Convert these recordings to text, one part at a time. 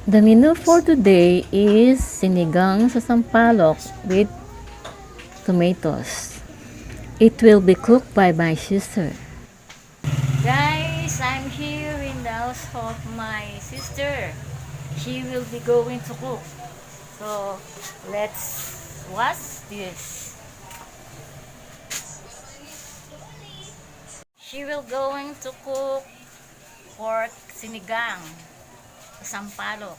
The menu for today is sinigang sa sampalok with tomatoes. It will be cooked by my sister. Guys, I'm here in the house of my sister. She will be going to cook. So, let's watch this. She will going to cook pork sinigang sa sampalok.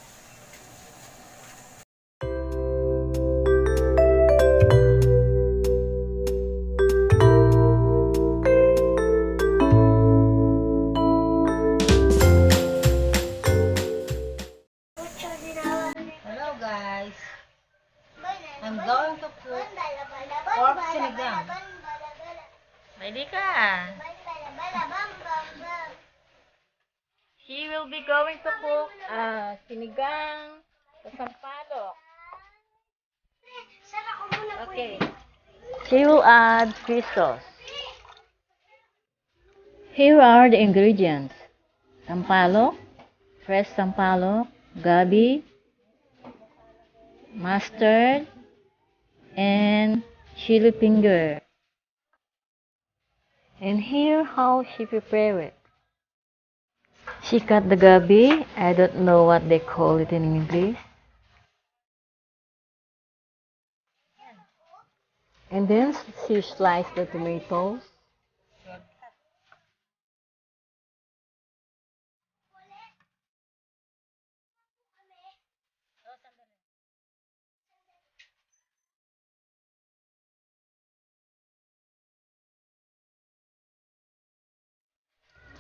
Hello guys, I'm going to cook pork sinigang. Ready ka? She will be going to cook sinigang sa sampalok. Okay. She will add fish sauce. Here are the ingredients. Sampalok, fresh sampalok, gabi, mustard, and chili finger. And here how she prepare it. She cut the gabi. I don't know what they call it in English. And then she sliced the tomatoes.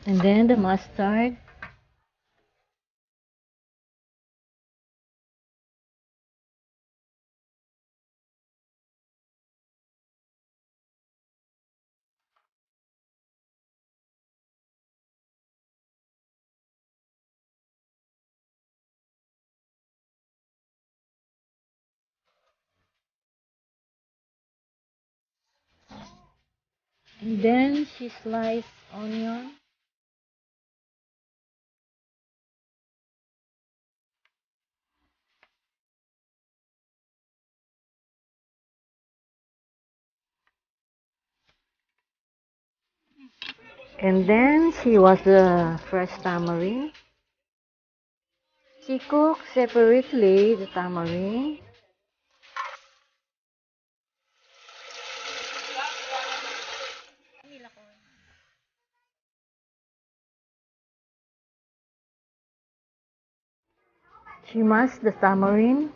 And then the mustard. And then she sliced onion. And then she was the fresh tamarind. She cooked separately the tamarind. She mashed the tamarind.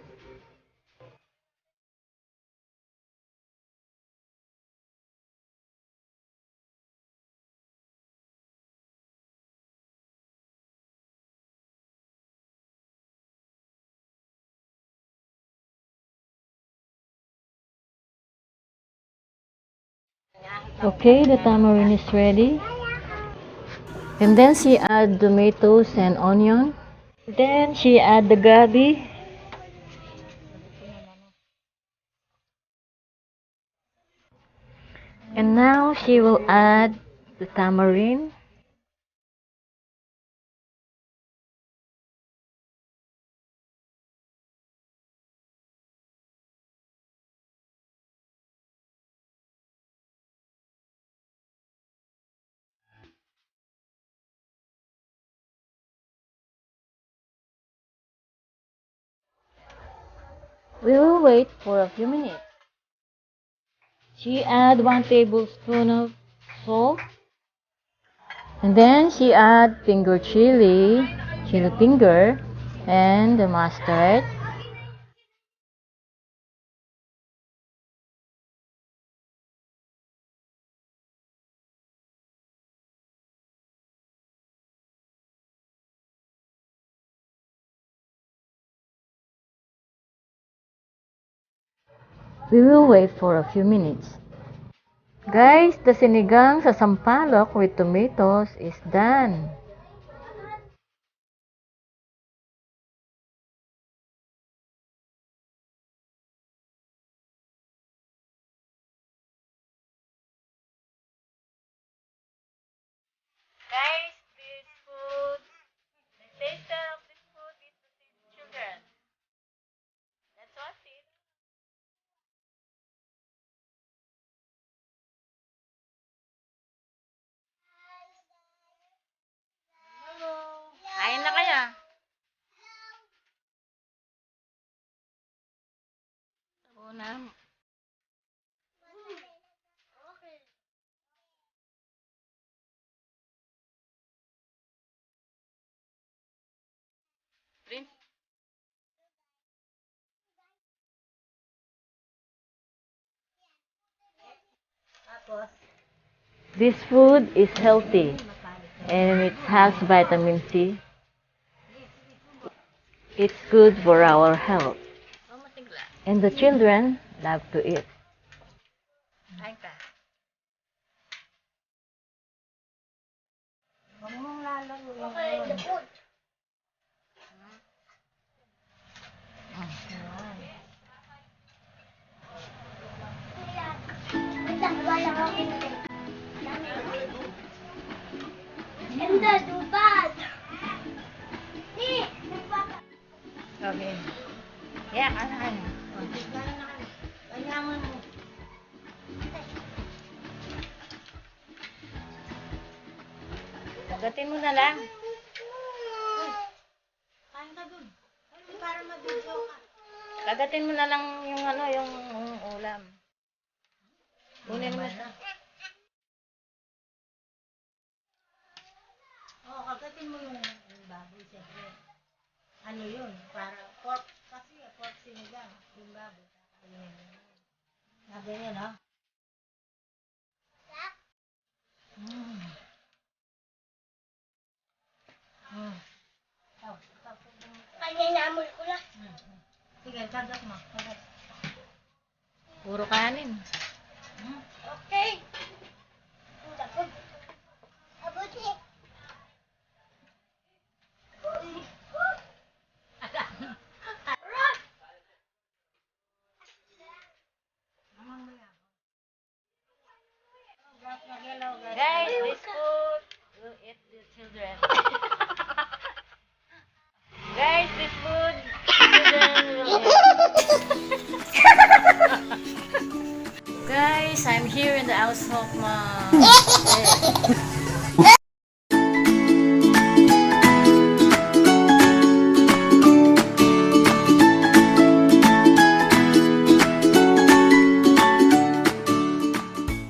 Okay, the tamarind is ready. And then she add tomatoes and onion. Then she add the gabi. And now she will add the tamarind. We will wait for a few minutes. She add 1 tablespoon of salt. And then she add finger chili finger, and the mustard. We will wait for a few minutes. Guys, the sinigang sa sampalok with tomatoes is done. Guys, this food, the taste of this food is Tapos, This food is healthy and it has vitamin C. It's good for our health. And the children love to eat. kain ka. Huwag mong lalaro yung ulo. Okay. Yeah, kanahan. Kanyaman mo. Agatin mo na lang. Kain ka dun. Para mabidyo ka. Kagatin mo na lang yung ano, yung ulam. Kunin mo siya. Oo, kagatin mo yung baboy, siyempre. Ano yun? Para pork, kasi pork sinigang. Yung baboy. Sabi niya, no? Kaninamoy ko lang. Sige, kagat mo. Kagat. Puro kanin. Okay. Abuti. Guys, this food will eat the children. Guys, this food children will eat. Guys, I'm here in the house of my